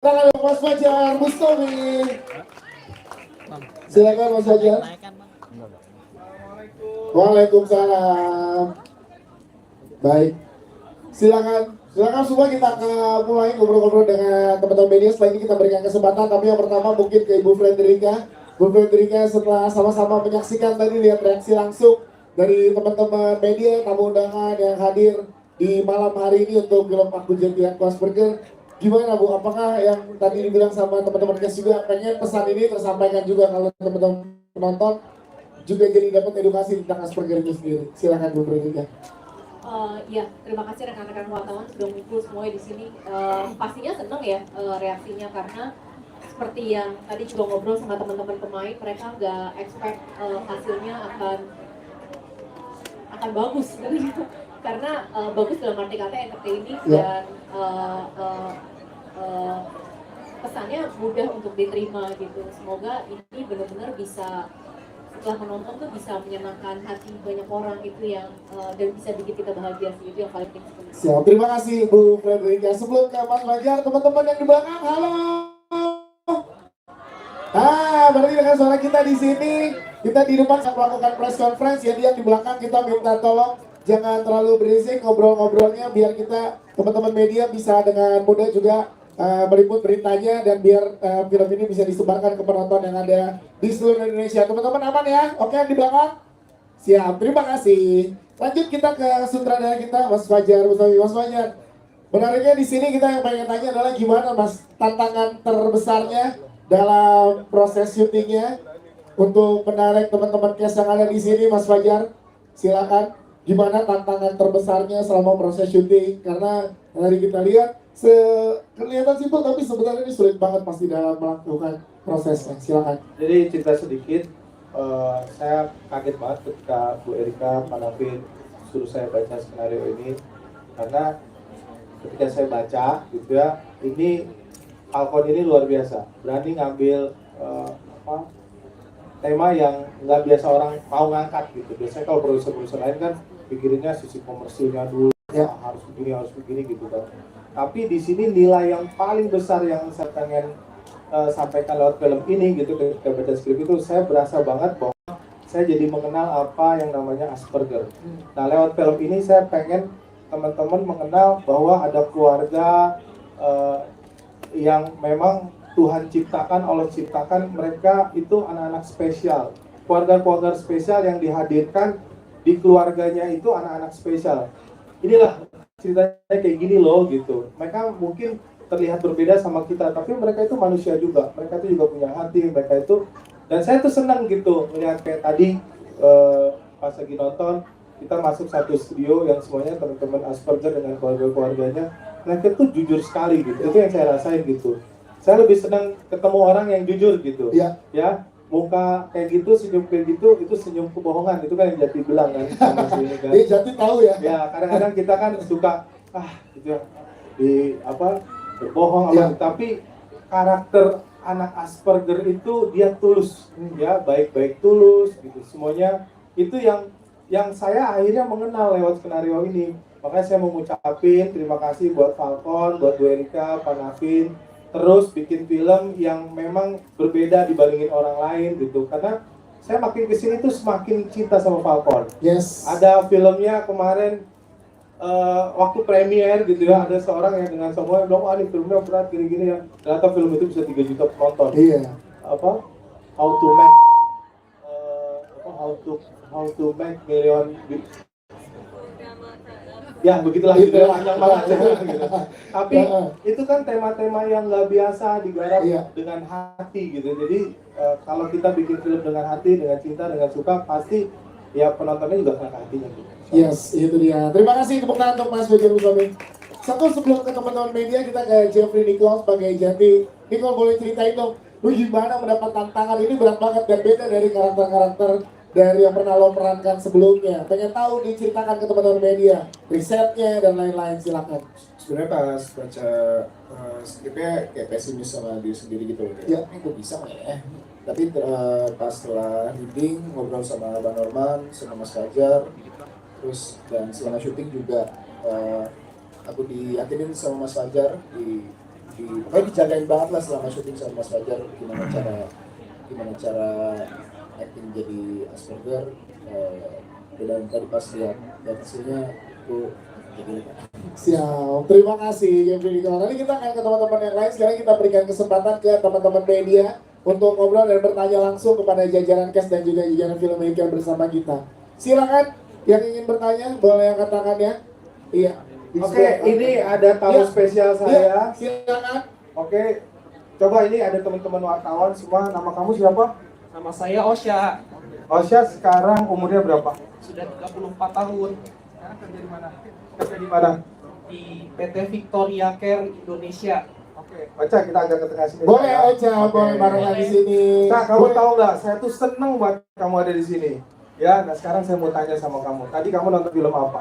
Tangan Mas Fajar Mustomi. Silakan Mas Fajar. Waalaikumsalam. Baik. Silakan semua kita mulai ngobrol-ngobrol dengan teman-teman media. Setelah ini kita berikan kesempatan. Tapi yang pertama mungkin ke Ibu Frederika. Bu Frederika setelah sama-sama menyaksikan tadi lihat reaksi langsung dari teman-teman media, tamu undangan yang hadir di malam hari ini untuk film Aku Jadi Asperger. Gimana Bu, apakah yang tadi dibilang sama teman-teman guys juga pengen pesan ini tersampaikan juga kalau teman-teman penonton juga jadi dapat edukasi tentang Asperger itu sendiri. Silakan Bu Fredrika. Ya, terima kasih rekan-rekan wartawan sudah ngumpul semuanya di sini. Pastinya senang ya reaksinya karena seperti yang tadi juga ngobrol sama teman-teman pemain, mereka nggak expect hasilnya akan bagus karena bagus dalam arti kata entertaining dan pesannya mudah untuk diterima gitu. Semoga ini benar-benar bisa setelah menonton tuh bisa menyenangkan hati banyak orang itu yang dan bisa bikin kita bahagia sih, itu yang paling penting. Siap, terima kasih Bu Fredrika. Sebelum ke Mas Fajar, teman-teman yang di belakang, halo. Berarti dengan suara kita di sini, kita di depan saat melakukan press conference, jadi yang di belakang kita minta tolong jangan terlalu berisik ngobrol-ngobrolnya biar kita teman-teman media bisa dengan mudah juga meliput beritanya dan biar film ini bisa disebarkan ke penonton yang ada di seluruh Indonesia. Teman-teman aman ya? Oke, yang di belakang? Siap, terima kasih. Lanjut kita ke sutradara kita, Mas Fajar Mustawi. Mas Fajar, menariknya di sini kita yang pengen tanya adalah gimana Mas tantangan terbesarnya dalam proses syutingnya untuk menarik teman-teman cast yang ada di sini, Mas Fajar. Silakan. Gimana tantangan terbesarnya selama proses syuting? Karena dari kita lihat kelihatan simpel tapi sebenarnya ini sulit banget pasti dalam melakukan prosesnya. Silakan. Jadi cerita sedikit, saya kaget banget ketika Bu Erika, Pak Nafin suruh saya baca skenario ini karena ketika saya baca gitu ya, ini Falcon ini luar biasa, berani ngambil tema yang nggak biasa orang mau ngangkat gitu. Biasanya kalau produser-produser lain kan pikirinnya sisi komersilnya dulu, ya harus begini gitu kan. Tapi di sini nilai yang paling besar yang saya pengen sampaikan lewat film ini gitu, ketika baca skrip itu saya berasa banget bahwa saya jadi mengenal apa yang namanya Asperger. Nah lewat film ini saya pengen teman-teman mengenal bahwa ada keluarga yang memang Tuhan ciptakan, Allah ciptakan, mereka itu anak-anak spesial. Keluarga-keluarga spesial yang dihadirkan di keluarganya itu anak-anak spesial. Inilah ceritanya kayak gini loh gitu. Mereka mungkin terlihat berbeda sama kita, tapi mereka itu manusia juga. Mereka itu juga punya hati, mereka itu. Dan saya tuh senang gitu melihat kayak tadi pas lagi nonton, kita masuk satu studio yang semuanya teman-teman Asperger dengan keluarga-keluarganya. Mereka tuh jujur sekali gitu. Itu yang saya rasain gitu. Saya lebih senang ketemu orang yang jujur gitu. Ya, muka kayak gitu, senyum kayak gitu, itu senyum kebohongan. Itu kan yang Jati bilang kan. Kan? Jati tahu ya. Ya, kadang-kadang kita kan suka gitu berbohong tapi karakter anak Asperger itu dia tulus, ya baik-baik tulus gitu. Semuanya itu yang saya akhirnya mengenal lewat skenario ini. Makanya saya mau ngucapin terima kasih buat Falcon, buat Bu Erika, Pak Nafin, terus bikin film yang memang berbeda dibandingin orang lain gitu. Karena saya makin kesini tuh semakin cinta sama Falcon. Yes. Ada filmnya kemarin waktu premier gitu ya, ada seorang yang dengan semua yang bilang, ini filmnya berat gini-gini ya. Ternyata film itu bisa 3 juta penonton. Iya. How to make million. Ya begitulah gitu, panjang banget gitu. Tapi itu kan tema-tema yang nggak biasa digarap dengan hati gitu. Jadi kalau kita bikin film dengan hati, dengan cinta, dengan suka, pasti ya penontonnya juga kena hatinya gitu. Yes, itu dia. Terima kasih tepuk tangan untuk Mas Fajar Mustawi. Satu sebelum ke teman-teman media, kita ke Jeffrey Nicole sebagai Jati. Nicole boleh ceritain dong, lu gimana mendapat tantangan ini berat banget dan beda dari karakter-karakter dari yang pernah lo perankan sebelumnya. Pengen tahu diceritakan ke teman-teman media, risetnya dan lain-lain, silakan. Sebenarnya pas baca skripnya kayak pesimis sama diri sendiri gitu loh. Ya, ini gue bisa nggak ya? Tapi pas setelah reading, ngobrol sama Bang Norman, sama Mas Fajar, terus dan selama syuting juga aku diyakinin sama Mas Fajar di pokoknya dijagain banget lah selama syuting sama Mas Fajar, gimana cara acting jadi Asperger. Dan tadi pas lihat hasilnya tuh jadi Siap, terima kasih Game Critical. Nanti kita akan ke teman-teman yang lain. Sekarang kita berikan kesempatan ke teman-teman media untuk ngobrol dan bertanya langsung kepada jajaran cast dan juga jajaran filmmaker bersama kita. Silakan yang ingin bertanya, boleh angkat tangannya. Iya. Oke, ini ada tamu spesial saya. Silakan. Oke, coba ini ada teman-teman wartawan semua. Nama kamu siapa? Nama saya Osya, Osya, sekarang umurnya berapa? sudah 34 tahun Sekarang kerja di mana? Kerja di mana? di PT Victoria Care Indonesia. Oke, Ocha, kita agak ke tengah sini. Boleh ya. aja, Oke. boleh barengan di sini. Nah, kamu Boleh. tahu nggak? Saya tuh seneng buat kamu ada di sini. Ya, nah sekarang saya mau tanya sama kamu. Tadi kamu nonton film apa?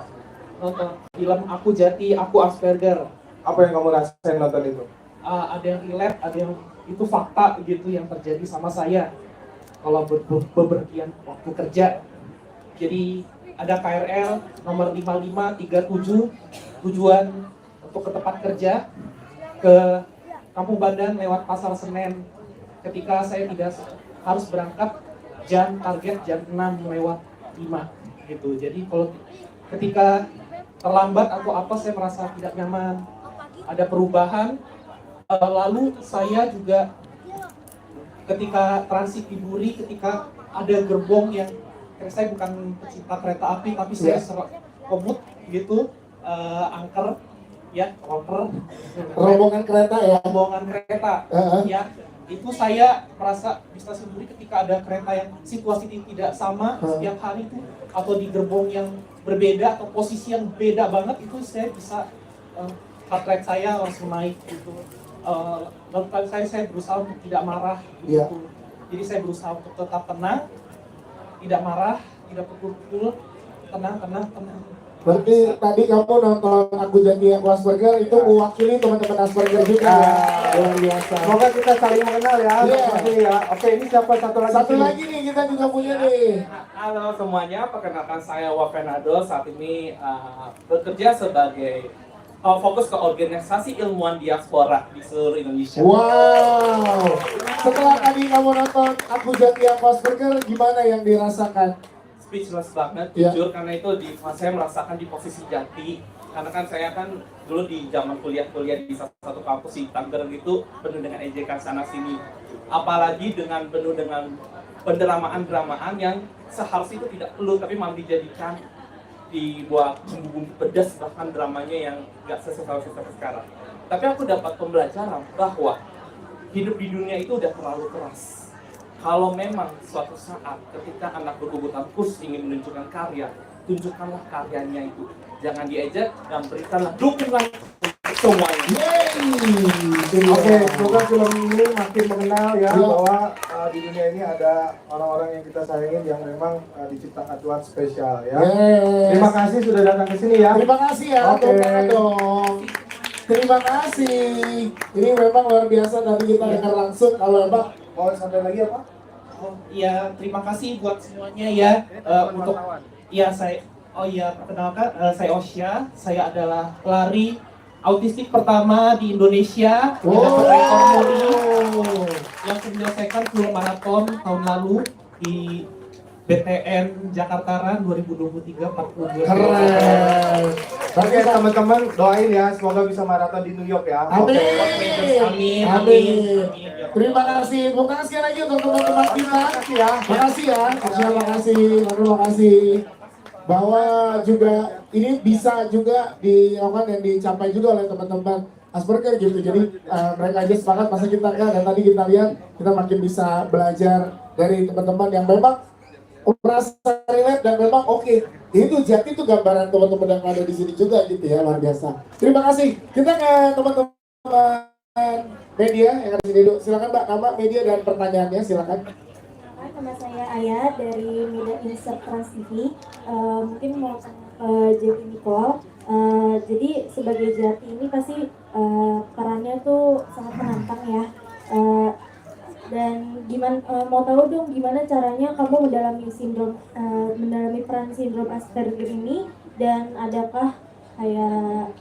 Nonton film Aku Jati, Aku Asperger. Apa yang kamu rasain nonton itu? Ada yang relate, ada yang itu fakta gitu yang terjadi sama saya kalau bepergian waktu kerja. Jadi ada KRL nomor 5537 tujuan untuk ke tempat kerja ke Kampung Bandan lewat Pasar Senen. Ketika saya tidak harus berangkat target jam 6 lewat 5 gitu. Jadi kalau ketika terlambat atau apa saya merasa tidak nyaman. Ada perubahan. Lalu saya juga ketika transit di Duri, ketika ada gerbong yang saya bukan pecinta kereta api tapi saya komut gitu, angker ya, Rombongan kereta ya. rombongan kereta ya, itu saya merasa di stasiun Duri ketika ada kereta yang situasi tidak sama setiap hari itu atau di gerbong yang berbeda atau posisi yang beda banget, itu saya bisa heart rate saya langsung naik gitu. Lalu saya berusaha untuk tidak marah gitu. Jadi saya berusaha untuk tetap tenang, tidak marah, tidak pukul-pukul, tenang. Berarti tadi kamu nonton Aku Jati Aku Asperger itu mewakili teman-teman Asperger juga ya. Luar biasa. Semoga kita saling mengenal ya. Iya. Makasih ya. Oke, ini siapa satu lagi? Satu lagi nih kita juga punya nih. Halo semuanya, perkenalkan saya Wafenado. Saat ini bekerja sebagai fokus ke organisasi ilmuwan diaspora di seluruh Indonesia. Wow. Setelah tadi kamu nonton Aku Jati Aku Asperger, gimana yang dirasakan? Speechless banget, Iya. jujur, karena itu saya merasakan di posisi Jati. Karena kan saya kan dulu di zaman kuliah di salah satu kampus di Tangerang itu penuh dengan ejekan sana sini. Apalagi penuh dengan penderamaan yang seharusnya itu tidak perlu, tapi malah dijadikan dibuat bumbu-bumbu pedas, bahkan dramanya yang gak sesuai sekarang. Tapi aku dapat pembelajaran bahwa hidup di dunia itu udah terlalu keras. Kalau memang suatu saat ketika anak berkebutuhan khusus ingin menunjukkan karya, tunjukkanlah karyanya itu. Jangan diejek dan berikanlah dukungan untuk semuanya. Oke, semoga film ini makin mengenal ya Iya. bahwa di dunia ini ada orang-orang yang kita sayangin yang memang diciptakan Tuhan spesial ya. Yes. Terima kasih sudah datang ke sini ya. Terima kasih ya, Oke. dong. Terima kasih. Ini memang luar biasa tadi kita dengar langsung kalau memang Mau sampai lagi apa? Oh iya, terima kasih buat semuanya ya untuk perkenalkan, saya Osya, saya adalah pelari autistik pertama di Indonesia yang dapat rekor muri yang menyelesaikan full maraton tahun lalu di BTN Jakarta Run 2023-42. keren. Oke teman-teman, doain ya semoga bisa maraton di New York ya. Amin. Amin. Amin. Terima kasih. Terima kasih lagi untuk teman-teman kita. Terima kasih ya. Terima kasih. Terima kasih. Bahwa juga ini bisa juga dilakukan dan dicapai juga oleh teman-teman Asperger gitu. Jadi mereka aja sepakat, masa kita enggak. Dan tadi kita lihat kita makin bisa belajar dari teman-teman yang memang merasa relate dan memang oke. Itu Jati itu gambaran teman-teman yang ada di sini juga gitu ya, luar biasa. Terima kasih. Kita ke teman-teman media yang ada di sini dulu. Silakan Mbak, nama media dan pertanyaannya silakan. Nama saya Ayat dari Media Insert Trans TV. Mungkin mau Jati Nicole. Jadi sebagai Jati ini pasti perannya tuh sangat menantang ya. Dan gimana mau tahu dong gimana caranya kamu mendalami peran sindrom Asperger ini, dan adakah kayak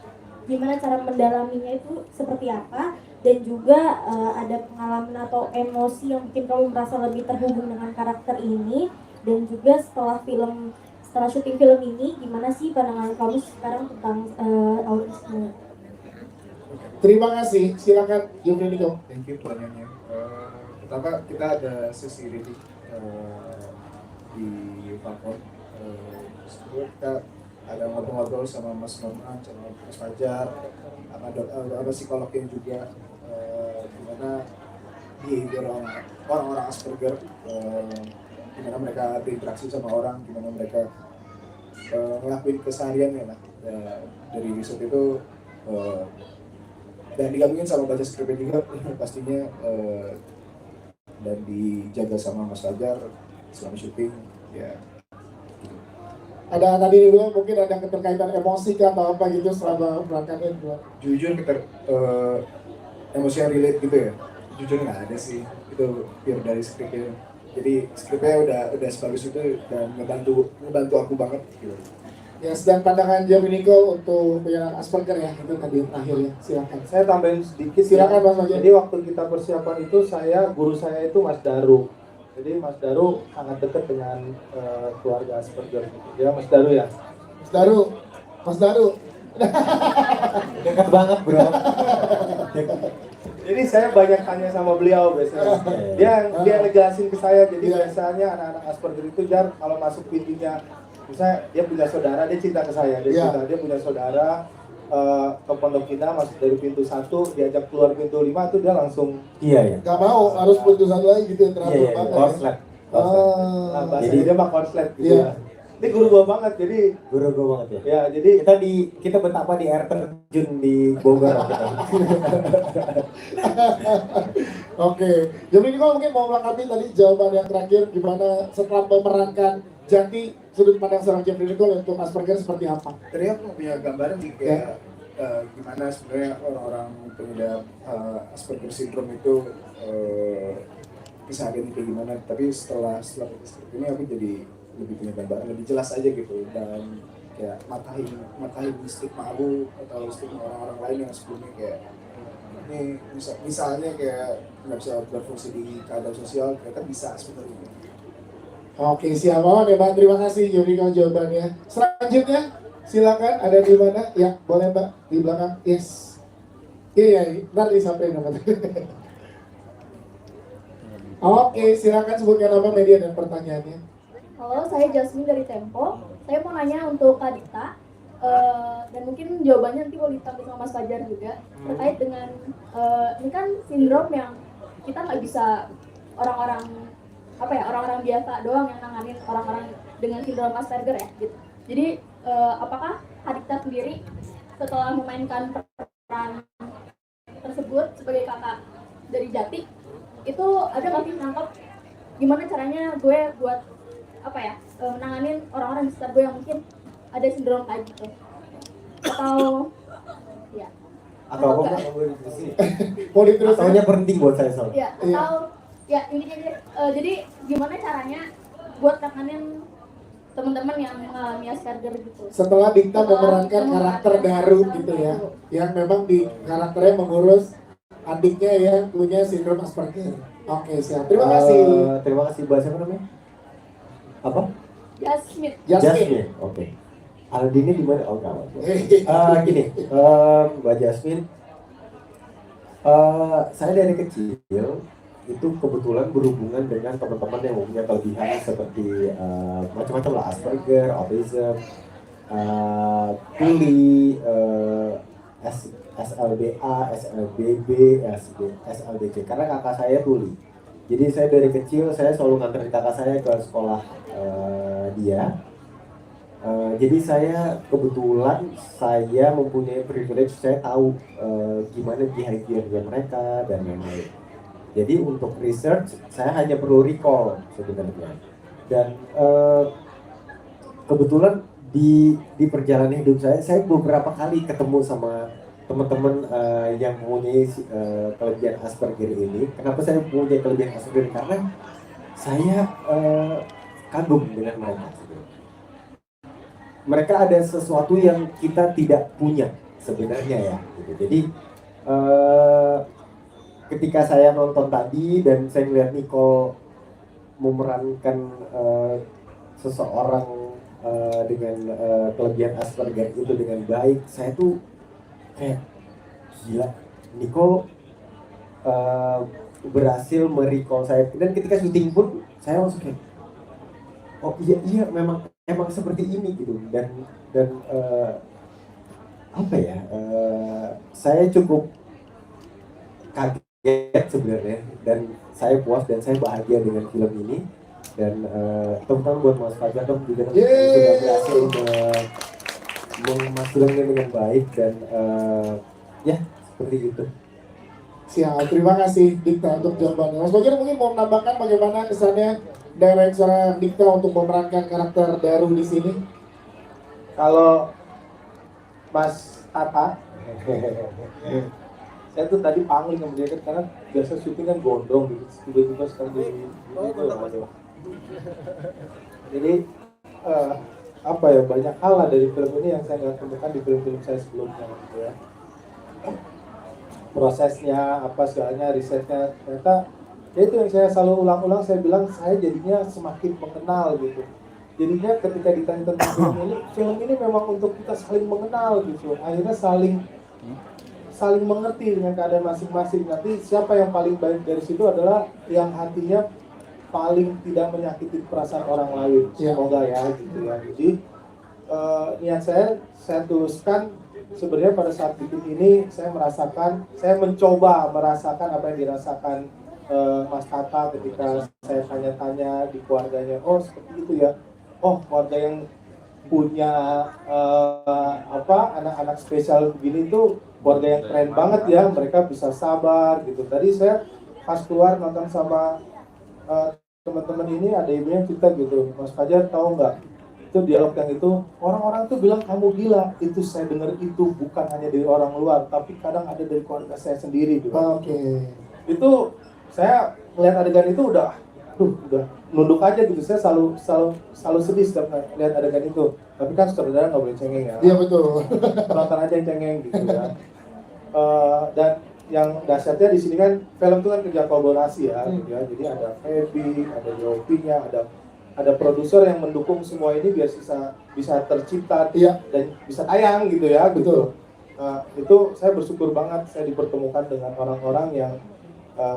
gimana cara mendalaminya itu seperti apa, dan juga ada pengalaman atau emosi yang bikin kamu merasa lebih terhubung dengan karakter ini, dan juga setelah syuting film ini gimana sih pandangan kamu sekarang tentang autisme? Terima kasih, silakan Jumri Niko. Thank you pertanyaannya. Pertama kita ada sesi reading di Falcon. Sebelum kita ada ngobrol-ngobrol sama Mas Norman, sama Mas Fajar, ada psikolog yang juga gimana behavior orang-orang Asperger, gimana mereka berinteraksi sama orang, gimana mereka ngelakuin kesehariannya lah. Dari riset itu dan digabungin sama baca skripnya juga pastinya, dan dijaga sama Mas Fajar selama syuting ya. Ada tadi dulu mungkin ada keterkaitan emosi kah atau apa gitu selama berangkatnya? Jujur emosi yang relate gitu ya, jujur nggak ada sih, itu pure dari skripnya. Jadi skripnya udah sebagus itu dan ngebantu aku banget gitu. Ya, sedang pandangan Jumri Niko untuk penyandang Asperger ya, itu tadi terakhir ya, silakan. Saya tambahin sedikit. Silakan Mas Fajar. Jadi waktu kita persiapan itu guru saya itu Mas Daru. Jadi Mas Daru sangat dekat dengan keluarga Asperger. Ya Mas Daru ya. Mas Daru. Dekat banget bro. Jadi saya banyak tanya sama beliau biasanya. Dia ngejelasin ke saya. Jadi biasanya anak-anak Asperger itu kalau masuk pintunya, misalnya dia punya saudara, dia cinta ke saya. Dia punya saudara ke pondok kita, masuk dari pintu 1, diajak keluar pintu 5 itu dia langsung Gak mau, harus pintu satu lagi gitu yang terakhir banget. Korslet. Nah, bahasanya dia mah konslet gitu Iya. ya. Ini guru gua banget, jadi Guru gue banget ya. ya jadi Kita betapa di air terjun di Bogor kita. Oke, Jumri Niko mungkin mau melengkapi tadi jawaban yang terakhir, gimana setelah memerankan Janti, sudut pandang seorang Jumri Niko untuk Asperger seperti apa? Tadi aku punya gambaran sih kayak gimana sebenarnya orang-orang pengidap Asperger syndrome itu kesehariannya kayak gimana. Tapi setelah ini aku jadi lebih punya gambaran, lebih jelas aja gitu, dan kayak matahin stigma aku atau stigma orang-orang lain yang sebelumnya kayak ini misalnya kayak nggak bisa berfungsi di keadaan sosial, ternyata bisa sebenarnya. Oke, siap banget ya Mbak, terima kasih Jumri Niko jawabannya. Selanjutnya, silakan ada di mana? Ya, boleh Mbak, di belakang. Yes. Iya, ntar disampaikan nama. Oke, silakan sebutkan nama, media dan pertanyaannya. Halo, saya Jasmine dari Tempo. Saya mau nanya untuk Kak Dita, dan mungkin jawabannya nanti boleh ditanggapi sama Mas Fajar juga, terkait dengan ini kan sindrom yang kita nggak bisa orang-orang biasa doang yang nanganin orang-orang dengan sindrom Asperger ya gitu. Jadi apakah Kak Dita sendiri setelah memainkan peran tersebut sebagai kakak dari Jati, itu ada nggak sih nangkep gimana caranya gue buat menanganin orang-orang di sekitar gue yang mungkin ada sindrom kayak gitu, atau ya Atau apa nggak kamu di sini? Mau diterusin? Ataunya penting buat saya soal. ya atau ya intinya jadi gimana caranya buat nanganin teman-teman yang mengalami Asperger gitu. Setelah Dita memerankan karakter Daru gitu ya, yang memang di karakternya mengurus adiknya yang punya sindrom Asperger. Oke, siap. Terima kasih. Terima kasih. Bahasa apa namanya? Apa? Jasmine. Jasmine. Oke. Aldini di mana? Oh, enggak. Gini, Mbak Jasmine, saya dari kecil itu kebetulan berhubungan dengan teman-teman yang mempunyai kelebihan seperti macam-macam lah, Asperger, autism, tuli, SLBA, SLBB, SLBC. Karena kakak saya tuli. Jadi saya dari kecil saya selalu nganterin kakak saya ke sekolah dia. Jadi saya kebetulan saya mempunyai privilege, saya tahu gimana behavior mereka dan lain-lain. Jadi untuk research saya hanya perlu recall sebenarnya. Dan kebetulan di perjalanan hidup saya beberapa kali ketemu sama teman-teman yang mempunyai kelebihan Asperger ini. Kenapa saya mempunyai kelebihan Asperger? Karena saya kagum dengan mereka. Mereka ada sesuatu yang kita tidak punya sebenarnya ya. Gitu. Jadi ketika saya nonton tadi dan saya melihat Nicole memerankan seseorang dengan kelebihan Asperger itu dengan baik, saya tuh kayak gila, Nicole berhasil merecall saya. Dan ketika syuting pun saya langsung kayak, oh iya memang seperti ini gitu. Dan apa ya, saya cukup kaget sebenarnya, dan saya puas dan saya bahagia dengan film ini. Dan teman-teman buat Mas Fajar dong juga sudah berhasil memasukkannya dengan baik, dan ya seperti itu. Siap, terima kasih Dikta untuk jawabannya. Mas Fajar mungkin mau menambahkan bagaimana kesannya direct seorang Dikta untuk memerankan karakter Daru di sini? Kalau Mas Tata, saya tuh tadi pangling sama dia kan, karena biasa syuting kan gondrong gitu, tiba-tiba sekarang di jadi apa ya, banyak hal lah dari film ini yang saya nggak temukan di film-film saya sebelumnya gitu ya. Prosesnya apa segalanya, risetnya, ternyata ya itu yang saya selalu ulang-ulang, saya bilang saya jadinya semakin mengenal gitu. Jadinya ketika ditanya tentang film ini memang untuk kita saling mengenal gitu, akhirnya saling mengerti dengan keadaan masing-masing. Nanti siapa yang paling baik dari situ adalah yang hatinya paling tidak menyakiti perasaan orang lain. Semoga ya gitu ya. Jadi niat saya tuliskan sebenarnya pada saat bikin ini saya mencoba merasakan apa yang dirasakan Mas Tata ketika saya tanya-tanya di keluarganya. Oh seperti itu ya. Oh keluarga yang punya anak-anak spesial begini tuh keluarga yang keren banget ya, mereka bisa sabar gitu. Tadi saya pas keluar nonton sama teman-teman ini, ada ibunya cerita gitu, Mas Fajar tahu nggak, itu dialog yang itu orang-orang tuh bilang kamu gila. Itu saya dengar itu bukan hanya dari orang luar, tapi kadang ada dari keluarga saya sendiri gitu. Itu saya melihat adegan itu udah nunduk aja gitu. Saya selalu sedih setiap lihat adegan itu. Tapi kan sutradara nggak boleh cengeng ya. Iya betul. Penonton aja yang cengeng gitu ya. Dan yang dahsyatnya di sini kan film itu kan kerja kolaborasi ya, gitu ya. Jadi ada Feby, ada DOP-nya, ada produser yang mendukung semua ini biar bisa tercipta dan bisa tayang gitu ya. Betul. Nah, itu saya bersyukur banget saya dipertemukan dengan orang-orang yang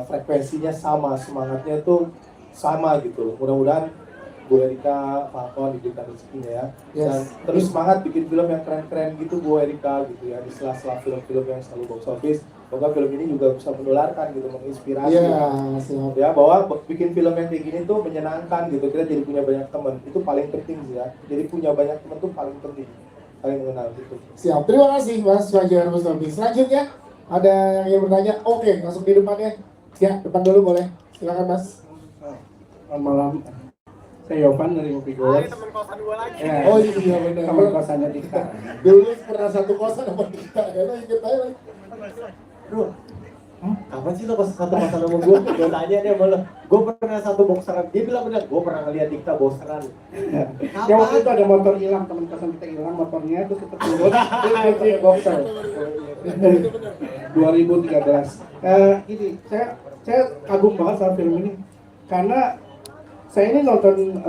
frekuensinya sama, semangatnya tuh sama gitu. Mudah-mudahan Bu Erika, Falcon diberikan rezekinya ya. Dan terus semangat bikin film yang keren-keren gitu Bu Erika gitu ya, di sela-sela film-film yang selalu box office. Semoga film ini juga bisa menularkan gitu, menginspirasi. Ya, bahwa bikin film yang kayak gini tuh menyenangkan gitu. Kita jadi punya banyak teman, itu paling penting sih ya. Jadi punya banyak teman tuh paling penting, paling mengenal gitu. Siap, terima kasih Mas Fajar Mustafi. Selanjutnya ada yang ingin bertanya? Oke, langsung di depannya. Ya, depan dulu boleh. Silakan Mas. Selamat malam. Saya Yovan dari Movie Goers. Teman kosan gua lagi. Ya, oh iya benar. Teman kosannya Dikta. Dulu pernah satu kosan sama Dikta, karena inget aja lagi. Bro, kapan sih lo satu kosan sama gue? Gue tanya dia sama lo. Gue pernah satu boxeran. Dia bilang benar, gue pernah ngeliat Dikta boxeran. Ya waktu itu ada motor hilang, teman kosan kita hilang motornya, terus kita turun, terus dia pakai boxer. 2013. Gini, saya kagum banget sama film ini karena saya ini nonton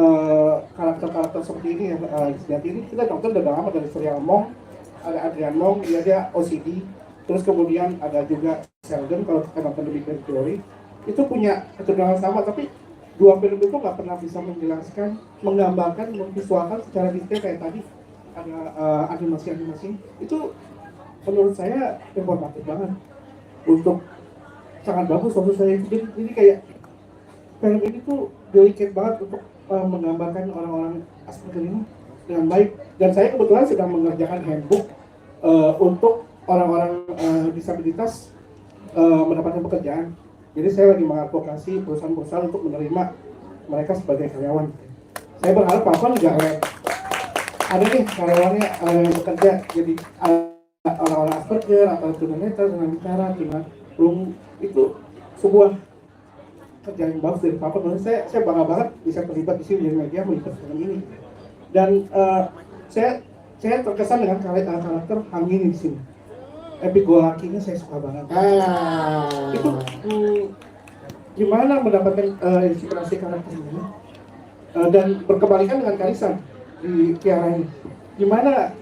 karakter-karakter seperti ini ya, sejati ini kita nonton udah lama dari serial Monk, ada Adrian Monk, dia OCD, terus kemudian ada juga Sheldon kalau kita nonton The Big Bang Theory, itu punya kecenderungan sama, tapi dua film itu nggak pernah bisa menjelaskan, menggambarkan, memvisualkan secara detail kayak tadi ada animasi-animasi, itu menurut saya informatif banget, untuk sangat bagus menurut saya. Jadi kayak film ini tuh delicate banget untuk menggambarkan orang-orang Asperger ini dengan baik. Dan saya kebetulan sedang mengerjakan handbook untuk orang-orang disabilitas mendapatkan pekerjaan. Jadi saya lagi mengadvokasi perusahaan-perusahaan untuk menerima mereka sebagai karyawan. Saya berharap Falcon juga ada nih karyawannya yang bekerja jadi orang-orang Asperger atau tunanetra dengan bicara dengan itu sebuah kerja yang bagus dari Falcon. Saya bangga banget bisa terlibat di sini, media melibat film ini. Dan saya terkesan dengan karakter Hangini di sini. epic go lucky-nya saya suka banget. Itu gimana mendapatkan inspirasi karakter ini? Dan berkebalikan dengan Karisan di Kiara ini. Gimana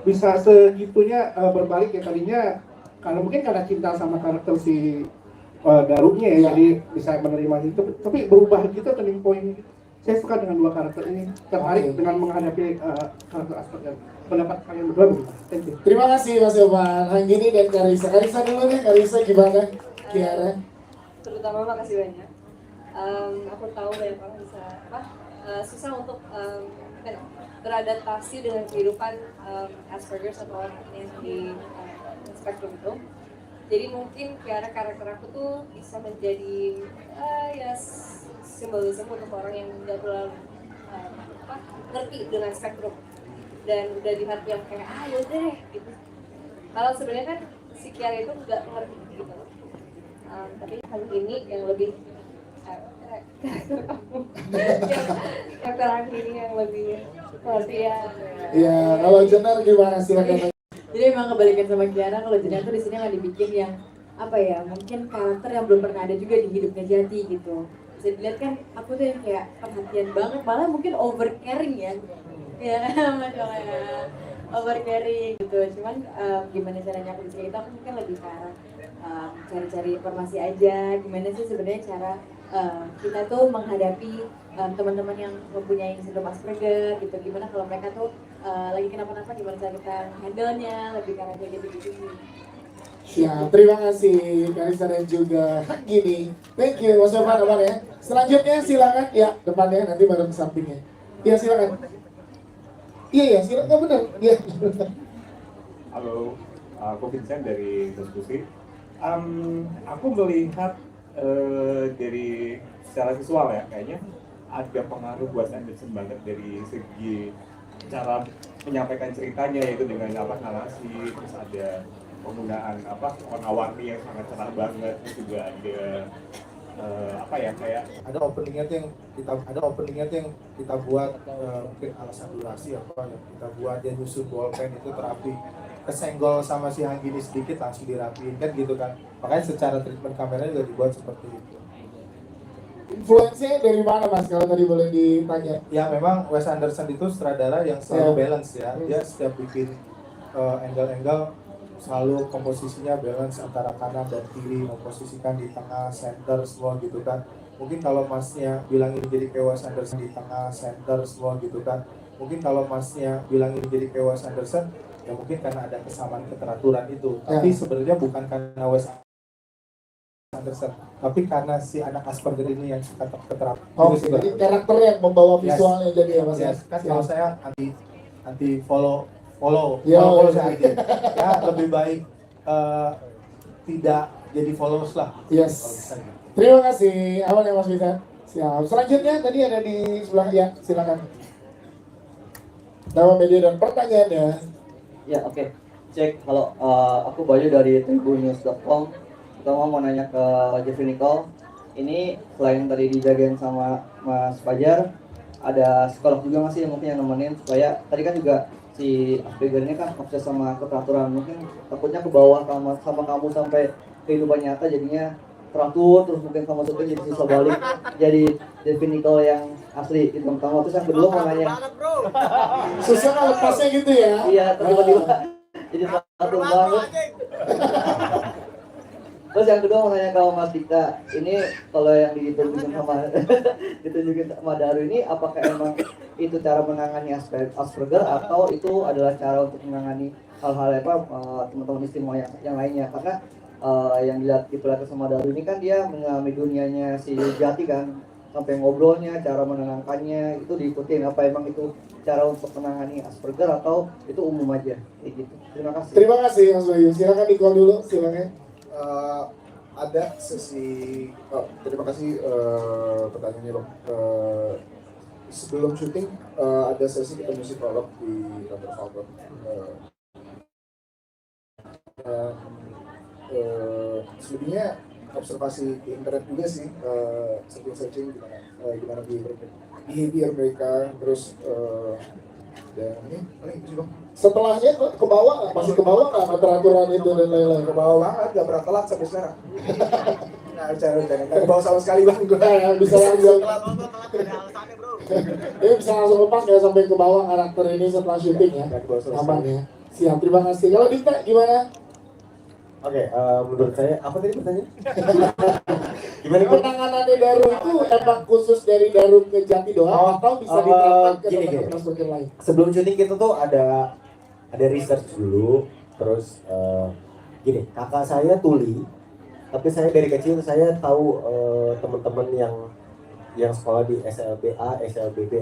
bisa segitunya berbalik ya, tadinya karena mungkin karena cinta sama karakter si Garuknya ya, jadi bisa menerima itu, tapi berubah gitu turning point. Saya suka dengan dua karakter ini, tertarik dengan menghadapi karakter Asperger. Pendapat kalian berdua begitu. Thank you. Terima kasih Mas Yovan, Hanggini dan Karisa. Karisa dulu nih, Karisa gimana? Kiara? Terutama makasih banyak. Aku tahu banyak orang bisa susah untuk beradaptasi dengan kehidupan Asperger atau orang yang di spektrum itu. Jadi mungkin Kiara karakter aku tuh bisa menjadi ya simbolisme untuk orang yang nggak terlalu ngerti dengan spektrum dan udah di hati yang kayak yaudah deh gitu. Kalau sebenarnya kan si Kiara itu nggak ngerti gitu. Tapi kali ini yang lebih karakter aku ini yang lebih ngerti ya. Iya, kalau Jenar gimana, silakan. Jadi emang kebalikan sama Kiara, kalau Jenar tuh di sini nggak dibikin yang apa ya, mungkin karakter yang belum pernah ada juga di hidupnya Jati gitu. Bisa dilihat kan, aku tuh yang kayak perhatian banget, malah mungkin over caring ya. Ya, masalah over caring gitu. Cuman gimana caranya aku cerita, aku mungkin lebih ke arah cari-cari informasi aja. Gimana sih sebenarnya cara kita tuh menghadapi teman-teman yang mempunyai sindrom Asperger gitu. Gimana kalau mereka tuh lagi kenapa-napa, gimana cara kita handle-nya, lebih karena kayak gitu-gitu sih. Ya, terima kasih Karisa dan juga Hanggini. Thank you, Mas Yovan, aman ya. Selanjutnya silakan, ya depannya nanti baru ke sampingnya. Ya silakan. Iya ya, silakan, benar. Iya. Halo, aku Vincent dari diskusi. Aku melihat dari secara visual ya, kayaknya ada pengaruh buat Anderson banget dari segi cara menyampaikan ceritanya, yaitu dengan narasi, terus ada penggunaan warna-warni yang sangat cerah banget, terus juga ada kayak ada openingnya tuh yang kita buat mungkin alasan durasi yang kita buat, dia nyusun bolpen itu terapi, kesenggol sama si Hanggini sedikit langsung dirapiin kan gitu kan, makanya secara treatment kameranya juga dibuat seperti itu. Influence-nya dari mana Mas, kalau tadi boleh ditanya? Ya memang Wes Anderson itu sutradara yang selalu balance ya, dia setiap bikin angle-angle selalu komposisinya balance antara kanan dan kiri, memposisikan di tengah, center semua gitu kan. Mungkin kalau Masnya bilang ini jadi kayak Wes Anderson di tengah, center semua gitu kan. Mungkin kalau Masnya bilang ini jadi kayak Wes Anderson, ya mungkin karena ada kesamaan keteraturan itu. Tapi sebenarnya bukan karena Wes Anderson, tapi karena si anak Asperger ini yang suka keteraturan. Jadi karakter yang membawa visualnya jadi ya Mas. Kan kalau saya anti follow saya aja. Ya lebih baik tidak jadi followers lah. Yes. Terima kasih. Awan ya Mas Vincent. Siap. Selanjutnya tadi ada di sebelah ya, silakan. Nama media dan pertanyaannya. Ya oke. Cek. Halo, aku Bayu dari tribunnews.com. Pertama mau nanya ke Jeffrey Nicole. Ini selain tadi dijagain sama Mas Fajar, ada psikolog juga nggak sih mungkin yang nemenin supaya tadi kan juga si Asperger ini kan obses sama keteraturan, mungkin takutnya ke bawah sama kamu sampai kehidupan nyata jadinya teratur, terus mungkin kamu tuh jadi susah balik jadi definical yang asli itu pertama. Terus yang kedua mau nanya susah lepasnya gitu ya? Iya, tiba-tiba jadi teratur banget. Terus yang kedua mau nanya kalau Mas Dika, ini kalau yang ditunjukin sama Daru ini, apakah emang itu cara menangani Asperger atau itu adalah cara untuk menangani hal-hal teman-teman istimewa yang lainnya? Karena yang diperlihatkan sama Daru ini kan dia mengalami dunianya si Jati kan, sampai ngobrolnya, cara menenangkannya itu diikutin. Apa emang itu cara untuk menangani Asperger atau itu umum aja? Kayak gitu. Terima kasih. Terima kasih Mas Bayu. Silakan di-call dulu, silakan. Ada sesi terima kasih pertanyaannya Bang. Sebelum syuting ada sesi ketemu psikolog di kantor Falcon. Selebihnya observasi di internet juga sih, searching gimana behavior mereka, terus Dan ini paling itu sih bang. Setelahnya ke bawah nggak? Masih ke bawah nggak peraturan itu dan lain-lain? Ke bawah banget, nggak pernah telat sampai sekarang. Nggak ke bawah sama sekali bang. Bisa langsung ini bisa langsung lepas nggak sampai ke bawah karakter ini setelah syuting ya? Aman ya. Siap, terima kasih. Kalau Dita gimana? Oke, menurut saya apa tadi pertanyaan? Gimana? Penanganannya Daru itu emang khusus dari Daru ke Jati doang atau bisa diterapkan ke tempat transporter lain? Sebelum syuting kita tuh ada research dulu, terus gini, kakak saya tuli, tapi saya dari kecil saya tahu teman-teman yang sekolah di SLBA, SLBB,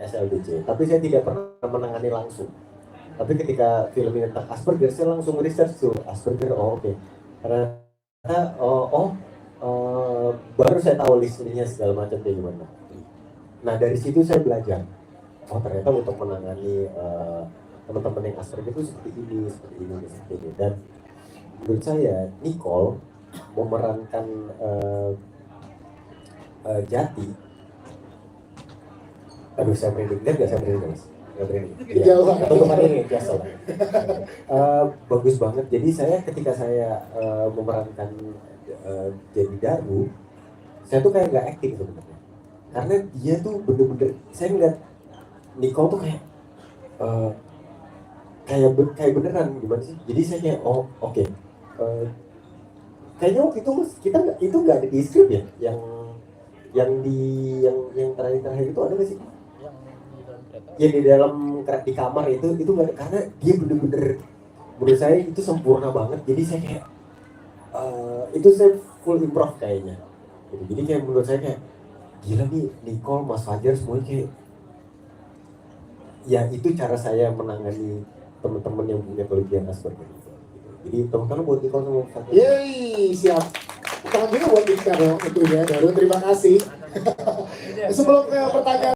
SLBC, tapi saya tidak pernah menangani langsung. Tapi ketika film ini tentang Asperger, saya langsung research tuh Asperger. Oh oke. Karena baru saya tahu listnya segala macam kayak gimana. Nah dari situ saya belajar. Oh ternyata untuk menangani teman-teman yang Asperger itu seperti ini. Dan menurut saya Nicole memerankan Jati. Aduh saya merinding, nggak saya merinding guys. Jauh teman ini biasa lah. Bagus banget. Jadi saya ketika saya memerankan jadi Daru, saya tuh kayak nggak acting sebenarnya. Karena dia tuh bener-bener, saya ngeliat Nicole tuh kayak beneran gimana sih? Jadi saya kayak oke. Kayaknya waktu itu kita itu nggak ada di script ya, yang terakhir itu ada nggak sih? Ya di dalam di kamar itu nggak ada, karena dia bener-bener menurut saya itu sempurna banget. Jadi saya kayak itu saya full improv kayaknya. Jadi kayak menurut saya kayak gila nih Nicole, Mas Fajar semuanya kayak ya itu cara saya menangani teman-teman yang punya kelebihan Asperger. Jadi teman-teman buat Nicole sama Fajar. Yeay, siap. Tangan juga buat Dita dong tentunya. Daru terima kasih. Sebelum ke pertanyaan